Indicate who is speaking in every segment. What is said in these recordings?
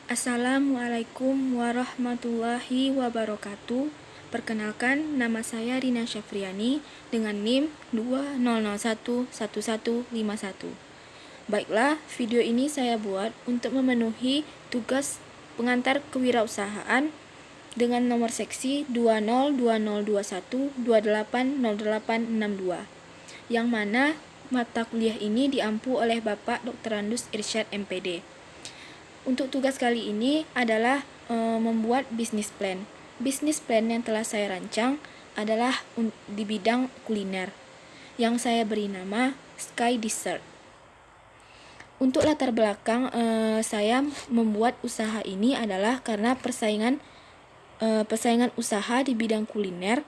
Speaker 1: Assalamualaikum warahmatullahi wabarakatuh. Perkenalkan, nama saya Rina Syafriani dengan NIM 20011151. Baiklah, video ini saya buat untuk memenuhi tugas pengantar kewirausahaan dengan nomor seksi 202021280862, yang mana mata kuliah ini diampu oleh Bapak Dr. Randus Irsyad MPD. Untuk tugas kali ini adalah membuat bisnis plan. Bisnis plan yang telah saya rancang adalah di bidang kuliner, yang saya beri nama Sky Dessert. Untuk latar belakang saya membuat usaha ini adalah karena persaingan usaha di bidang kuliner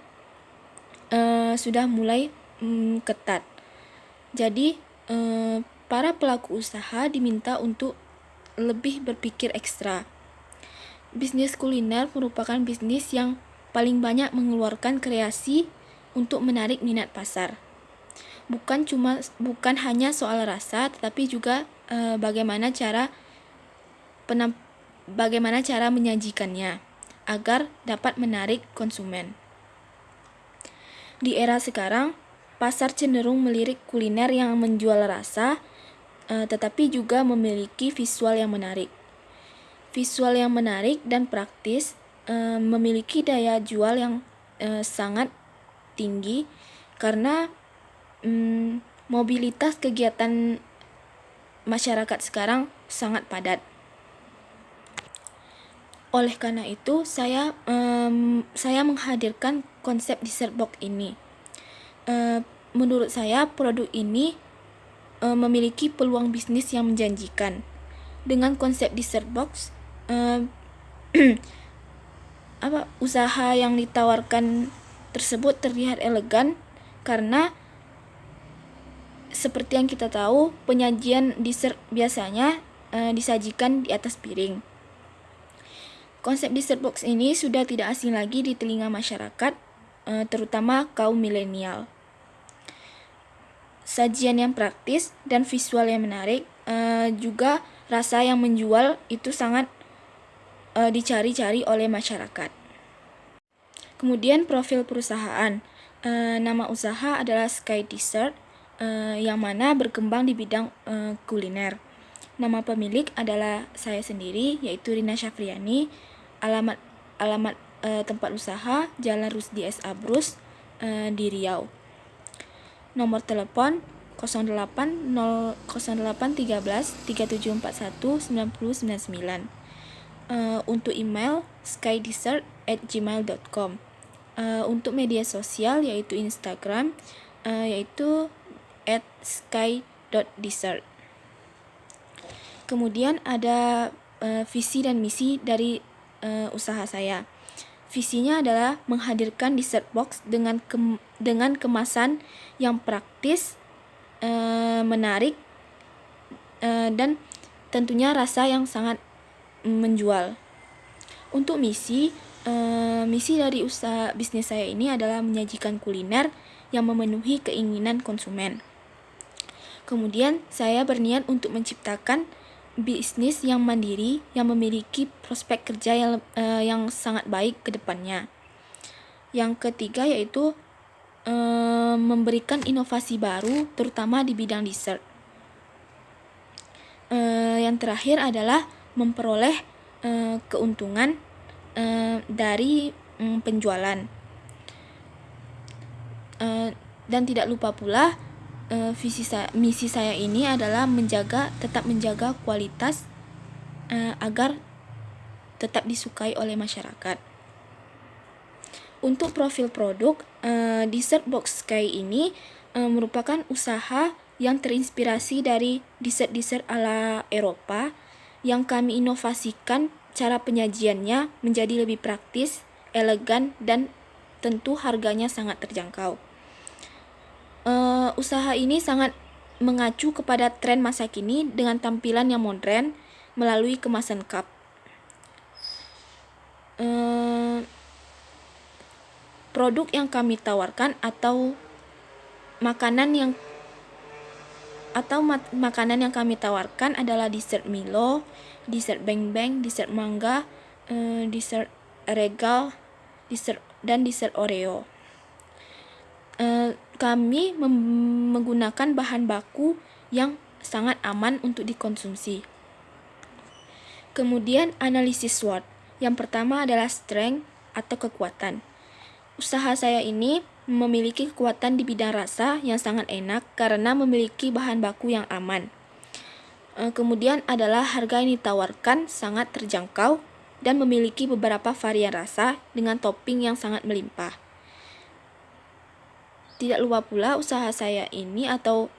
Speaker 1: sudah mulai ketat. Jadi para pelaku usaha diminta untuk lebih berpikir ekstra. Bisnis kuliner merupakan bisnis yang paling banyak mengeluarkan kreasi untuk menarik minat pasar. Bukan hanya soal rasa, tetapi juga bagaimana cara menyajikannya agar dapat menarik konsumen. Di era sekarang, pasar cenderung melirik kuliner yang menjual rasa, tetapi juga memiliki visual yang menarik. Visual yang menarik dan praktis memiliki daya jual yang sangat tinggi karena mobilitas kegiatan masyarakat sekarang sangat padat. Oleh karena itu, saya menghadirkan konsep dessert box ini. Menurut saya, produk ini memiliki peluang bisnis yang menjanjikan. Dengan konsep dessert box, usaha yang ditawarkan tersebut terlihat elegan karena seperti yang kita tahu, penyajian dessert biasanya disajikan di atas piring. Konsep dessert box ini sudah tidak asing lagi di telinga masyarakat, terutama kaum milenial. Sajian yang praktis dan visual yang menarik, juga rasa yang menjual itu sangat dicari-cari oleh masyarakat. Kemudian profil perusahaan. Nama usaha adalah Sky Dessert, yang mana berkembang di bidang kuliner. Nama pemilik adalah saya sendiri, yaitu Rina Syafriani. Alamat tempat usaha Jalan Rusdi S. Abrus di Riau. Nomor telepon 0813 3741 9099. Untuk email skydessert@gmail.com. Untuk media sosial yaitu Instagram, yaitu @sky.dessert. Kemudian ada visi dan misi dari usaha saya. Visinya adalah menghadirkan dessert box dengan kemasan yang praktis, menarik, dan tentunya rasa yang sangat menjual. Untuk misi dari usaha bisnis saya ini adalah menyajikan kuliner yang memenuhi keinginan konsumen. Kemudian saya berniat untuk menciptakan bisnis yang mandiri yang memiliki prospek kerja yang sangat baik ke depannya. Yang ketiga yaitu memberikan inovasi baru terutama di bidang dessert. Yang terakhir adalah memperoleh keuntungan dari penjualan. Dan tidak lupa pula misi saya ini adalah tetap menjaga kualitas agar tetap disukai oleh masyarakat. Untuk profil produk, dessert box Sky ini merupakan usaha yang terinspirasi dari dessert-dessert ala Eropa yang kami inovasikan cara penyajiannya menjadi lebih praktis, elegan, dan tentu harganya sangat terjangkau. Usaha ini sangat mengacu kepada tren masa kini dengan tampilan yang modern melalui kemasan cup. Produk yang kami tawarkan atau makanan yang atau makanan yang kami tawarkan adalah dessert Milo, dessert Beng Beng, dessert mangga, dessert regal, dan dessert Oreo. Kami menggunakan bahan baku yang sangat aman untuk dikonsumsi. Kemudian analisis SWOT. Yang pertama adalah strength atau kekuatan. Usaha saya ini memiliki kekuatan di bidang rasa yang sangat enak karena memiliki bahan baku yang aman. Kemudian adalah harga yang ditawarkan sangat terjangkau dan memiliki beberapa varian rasa dengan topping yang sangat melimpah. Tidak lupa pula usaha saya ini atau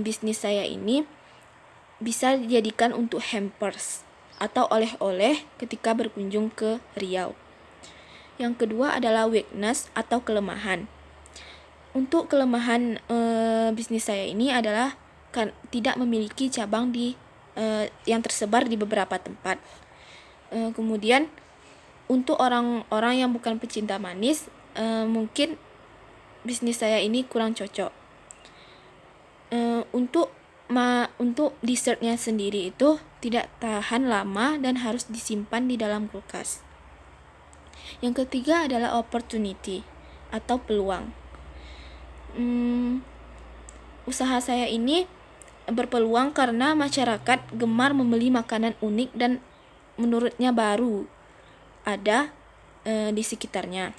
Speaker 1: bisnis saya ini bisa dijadikan untuk hampers atau oleh-oleh ketika berkunjung ke Riau. Yang kedua adalah weakness atau kelemahan. Untuk kelemahan bisnis saya ini adalah tidak memiliki cabang yang tersebar di beberapa tempat. Kemudian untuk orang-orang yang bukan pecinta manis, mungkin bisnis saya ini kurang cocok. Untuk dessertnya sendiri itu tidak tahan lama dan harus disimpan di dalam kulkas. Yang ketiga adalah opportunity atau peluang. Usaha saya ini berpeluang karena masyarakat gemar membeli makanan unik dan menurutnya baru ada di sekitarnya.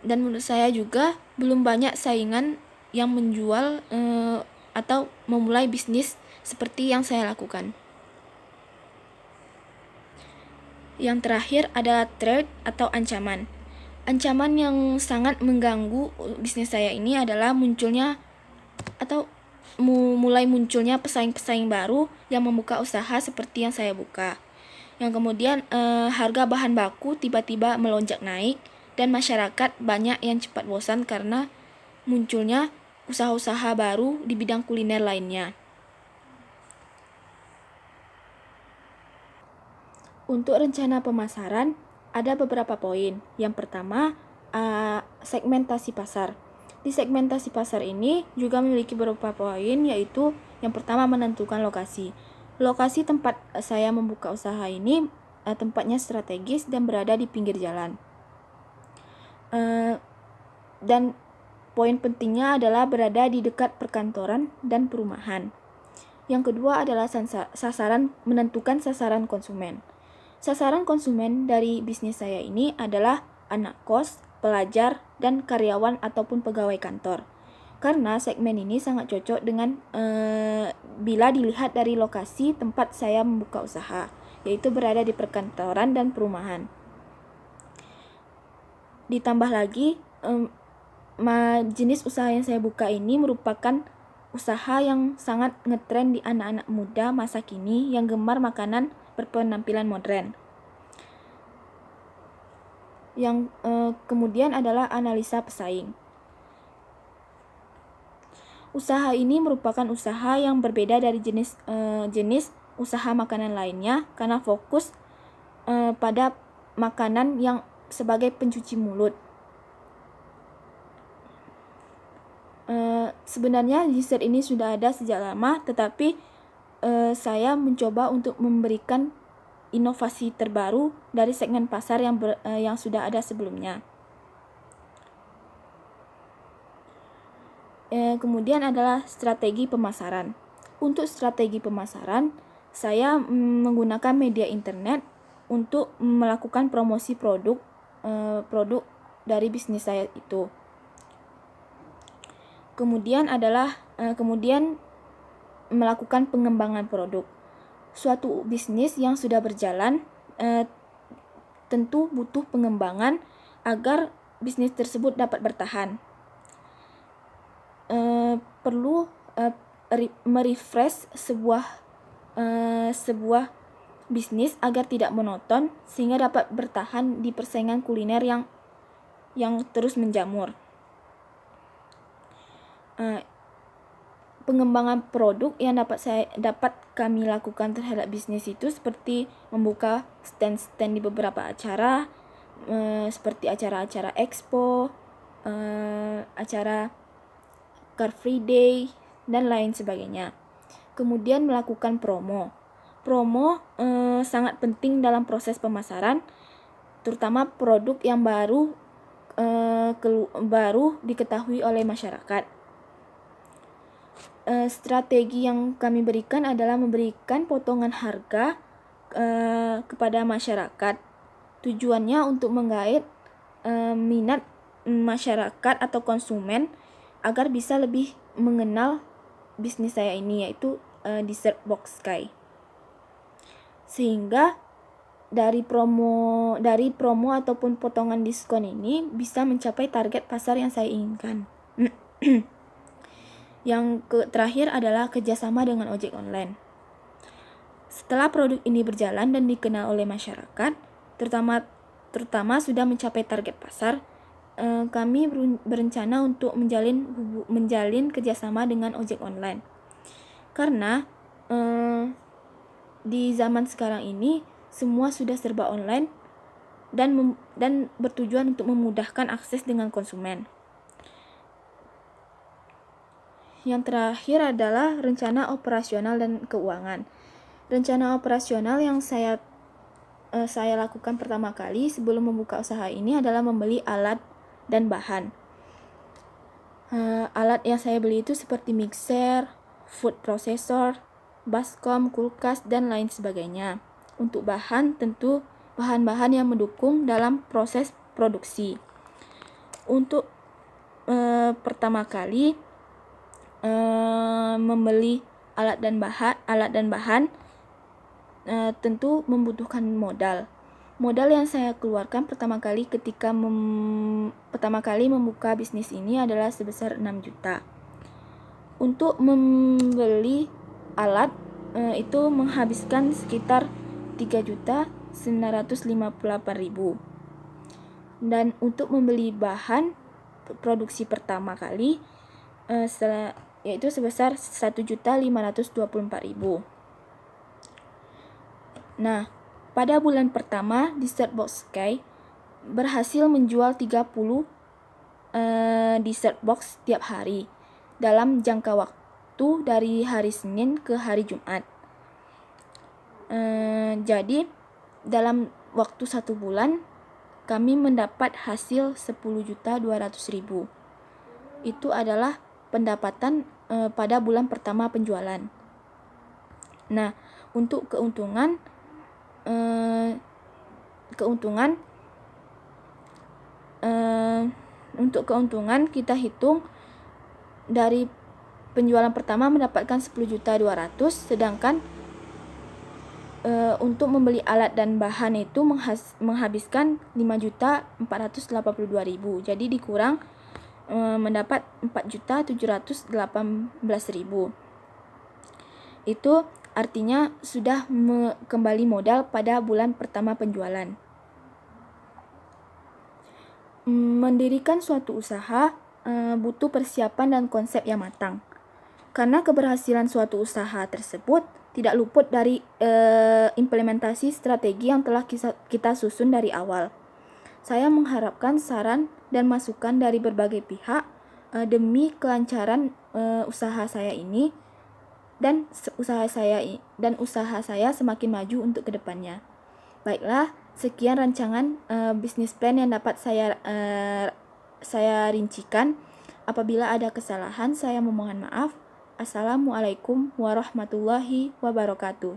Speaker 1: Dan menurut saya juga belum banyak saingan yang menjual atau memulai bisnis seperti yang saya lakukan. Yang terakhir adalah threat atau ancaman. Ancaman yang sangat mengganggu bisnis saya ini adalah mulai munculnya pesaing-pesaing baru yang membuka usaha seperti yang saya buka. Yang kemudian harga bahan baku tiba-tiba melonjak naik dan masyarakat banyak yang cepat bosan karena munculnya usaha-usaha baru di bidang kuliner lainnya. Untuk rencana pemasaran, ada beberapa poin. Yang pertama, segmentasi pasar. Di segmentasi pasar ini juga memiliki beberapa poin, yaitu yang pertama menentukan lokasi. Lokasi tempat saya membuka usaha ini tempatnya strategis dan berada di pinggir jalan. Dan poin pentingnya adalah berada di dekat perkantoran dan perumahan. Yang kedua adalah menentukan sasaran konsumen. Sasaran konsumen dari bisnis saya ini adalah anak kos, pelajar, dan karyawan ataupun pegawai kantor. Karena segmen ini sangat cocok dengan bila dilihat dari lokasi tempat saya membuka usaha, yaitu berada di perkantoran dan perumahan. Ditambah lagi, jenis usaha yang saya buka ini merupakan usaha yang sangat ngetren di anak-anak muda masa kini yang gemar makanan berpenampilan modern. Yang kemudian adalah analisa pesaing. Usaha ini merupakan usaha yang berbeda dari jenis usaha makanan lainnya karena fokus pada makanan yang sebagai pencuci mulut. Sebenarnya dessert ini sudah ada sejak lama, tetapi saya mencoba untuk memberikan inovasi terbaru dari segmen pasar yang sudah ada sebelumnya. Kemudian adalah strategi pemasaran. Untuk strategi pemasaran, saya menggunakan media internet untuk melakukan promosi produk dari bisnis saya itu. Kemudian melakukan pengembangan produk. Suatu bisnis yang sudah berjalan tentu butuh pengembangan agar bisnis tersebut dapat bertahan. Perlu merefresh sebuah bisnis agar tidak monoton sehingga dapat bertahan di persaingan kuliner yang terus menjamur. Pengembangan produk yang dapat kami lakukan terhadap bisnis itu seperti membuka stand-stand di beberapa acara, seperti acara-acara expo, acara Car Free Day, dan lain sebagainya. Kemudian melakukan promo. Promo sangat penting dalam proses pemasaran, terutama produk yang baru diketahui oleh masyarakat. Strategi yang kami berikan adalah memberikan potongan harga kepada masyarakat. Tujuannya untuk menggait minat masyarakat atau konsumen agar bisa lebih mengenal bisnis saya ini, yaitu Dessert Box Sky. Sehingga dari promo ataupun potongan diskon ini bisa mencapai target pasar yang saya inginkan. Yang terakhir adalah kerjasama dengan ojek online. Setelah produk ini berjalan dan dikenal oleh masyarakat, terutama sudah mencapai target pasar, kami berencana untuk menjalin kerjasama dengan ojek online. Karena di zaman sekarang ini semua sudah serba online dan bertujuan untuk memudahkan akses dengan konsumen. Yang terakhir adalah rencana operasional dan keuangan. Rencana operasional yang saya lakukan pertama kali sebelum membuka usaha ini adalah membeli alat dan bahan. Alat yang saya beli itu seperti mixer, food processor, baskom, kulkas, dan lain sebagainya. Untuk bahan, tentu bahan-bahan yang mendukung dalam proses produksi. Untuk pertama kali membeli alat dan bahan tentu membutuhkan modal. Modal yang saya keluarkan pertama kali ketika membuka bisnis ini adalah sebesar 6 juta. Untuk membeli alat itu menghabiskan sekitar 3.958.000. Dan untuk membeli bahan produksi pertama kali yaitu sebesar 1.524.000. Nah, pada bulan pertama Dessert Box Sky berhasil menjual 30 dessert box setiap hari dalam jangka waktu dari hari Senin ke hari Jumat. Jadi dalam waktu 1 bulan kami mendapat hasil 10.200.000. Itu adalah pendapatan pada bulan pertama penjualan. Nah, untuk keuntungan kita hitung dari penjualan pertama mendapatkan 10.200.000, sedangkan untuk membeli alat dan bahan itu menghabiskan 5.482.000. Jadi dikurang mendapat 4.718.000. Itu artinya sudah kembali modal pada bulan pertama penjualan. Mendirikan suatu usaha butuh persiapan dan konsep yang matang. Karena keberhasilan suatu usaha tersebut tidak luput dari implementasi strategi yang telah kita susun dari awal. Saya mengharapkan saran dan masukan dari berbagai pihak demi kelancaran usaha saya ini dan usaha saya semakin maju untuk kedepannya. Baiklah, sekian rancangan bisnis plan yang dapat saya rincikan. Apabila ada kesalahan, saya memohon maaf. Assalamualaikum warahmatullahi wabarakatuh.